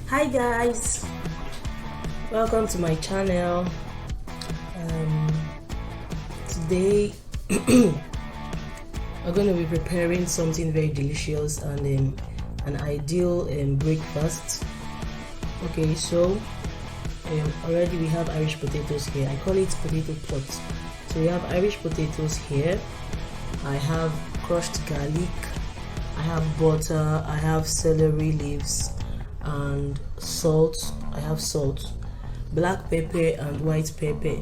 Hi guys, welcome to my channel. Today we're going to be preparing something very delicious and an ideal breakfast. Okay, so already we have Irish potatoes here. I call it potato pot. So we have Irish potatoes here. I have crushed garlic, I have butter, I have celery leaves and salt. I have salt, black pepper and white pepper.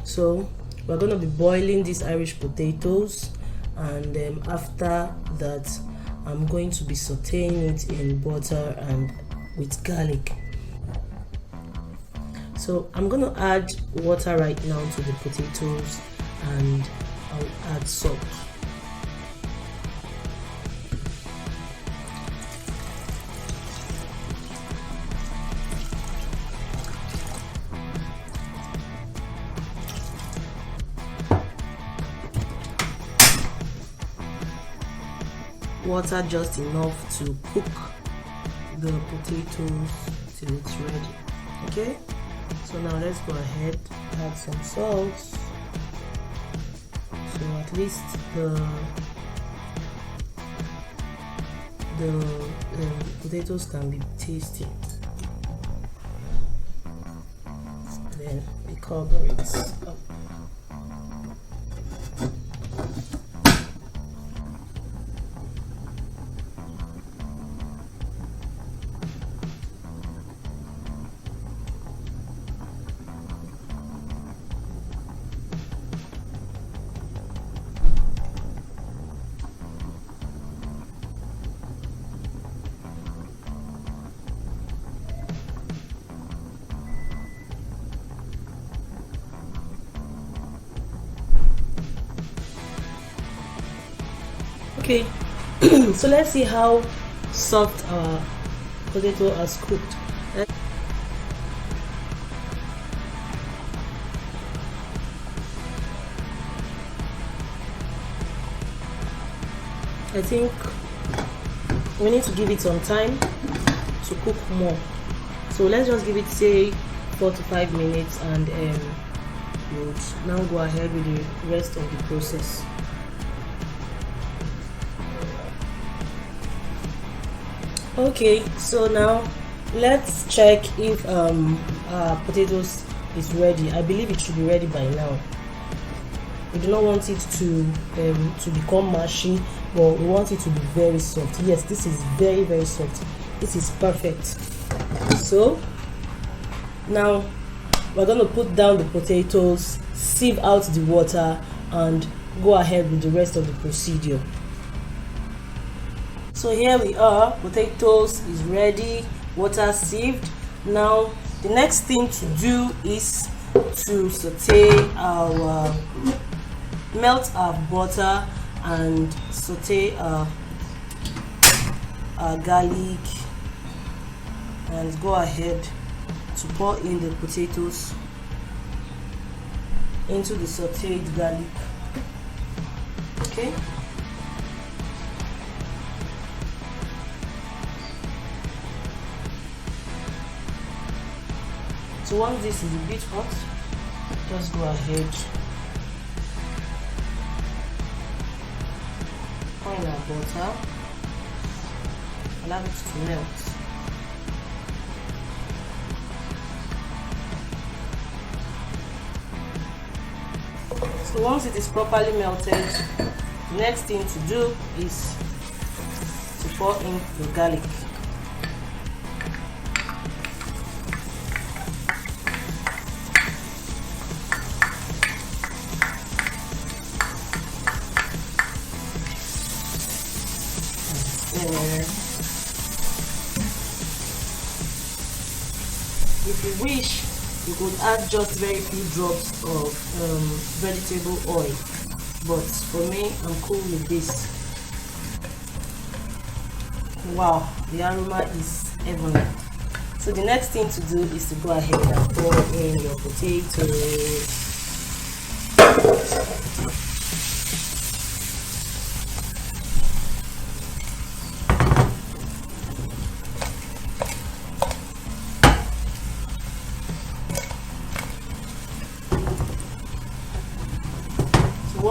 So we're going to be boiling these Irish potatoes, and after that I'm going to be sauteing it in butter and with garlic. So I'm going to add water right now to the potatoes, and I'll add salt. Water just enough to cook the potatoes till it's ready. Okay, so now let's go ahead, add some salt, so at least the potatoes can be tasty. Then we cover it up. Okay, so let's see how soft our potato has cooked. I think we need to give it some time to cook more. So let's just give it, say, 4 to 5 minutes, and we'll now go ahead with the rest of the process. Okay, so now let's check if our potatoes is ready. I believe it should be ready by now. We do not want it to become mushy, but we want it to be very soft. Yes, this is very, very soft. This is perfect. So now we're going to put down the potatoes, sieve out the water, and go ahead with the rest of the procedure. So here we are, potatoes is ready, water sieved. Now the next thing to do is to melt our butter and saute our garlic, and go ahead to pour in the potatoes into the sauteed garlic. Okay. So once this is a bit hot, just go ahead, pour in our butter, allow it to melt. So once it is properly melted, the next thing to do is to pour in the garlic. If you wish, you could add just very few drops of vegetable oil, but for me, I'm cool with this. Wow, the aroma is heavenly. So the next thing to do is to go ahead and pour in your potatoes.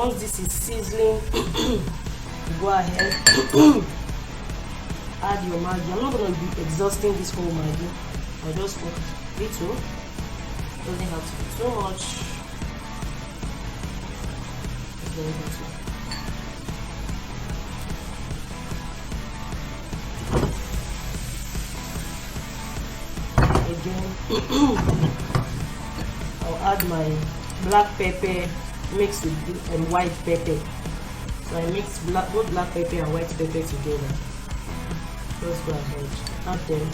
once this is sizzling, you go ahead, add your Maggi. I'm not going to be exhausting this whole Maggi. I'll just put little. Doesn't have to be too much. It's very little. Again, I'll add my black pepper mixed with white pepper. So I mix both black pepper and white pepper together. Let's go ahead, add them.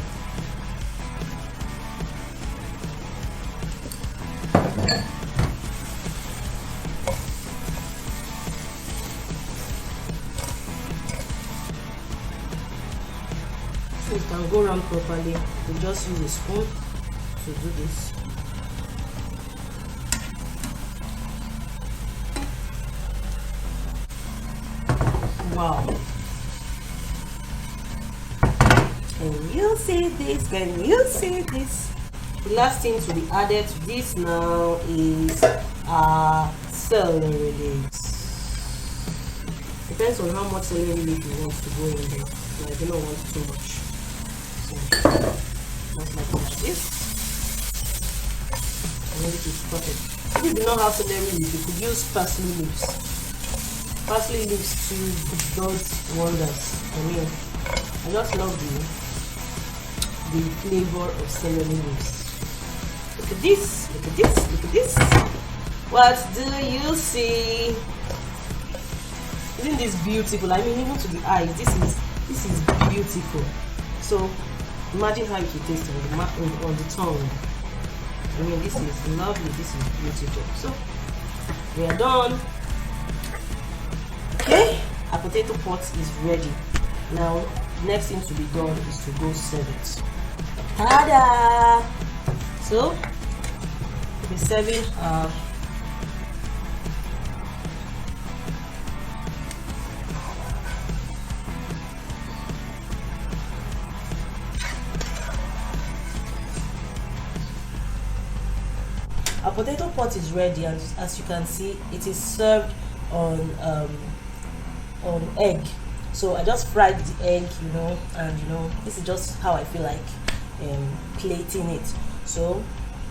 So it can go around properly. You just use a spoon to do this. Wow. Can you see this? Can you see this? The last thing to be added to this now is celery leaves. Depends on how much celery leaf you want to go in there. So I do not want too much. So just like this. And then it is perfect. If you do not have celery leaf, you could use parsley leaves. Parsley leaves too does wonders. I mean, I just love the flavor of celery leaves. Look at this, look at this, look at this. What do you see? Isn't this beautiful? I mean, even to the eyes, this is beautiful. So imagine how it will taste on the tongue. I mean, this is lovely, this is beautiful. So we are done. Okay, our potato pot is ready. Now, next thing to be done is to go serve it. Ta-da! So, we'll be serving our potato pot is ready, and as you can see, it is served on egg. So I just fried the egg, and this is just how I feel like plating it. So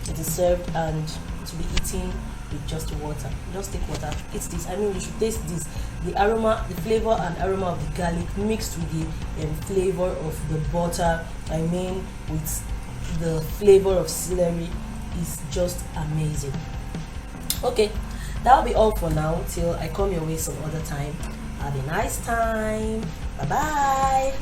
it is served and to be eaten with just water. Just take water, eat this. I mean, you should taste this. The aroma, the flavor and aroma of the garlic mixed with the flavor of the butter, I mean with the flavor of celery, is just amazing. Okay, that'll be all for now till I come your way some other time. Have a nice time. Bye bye.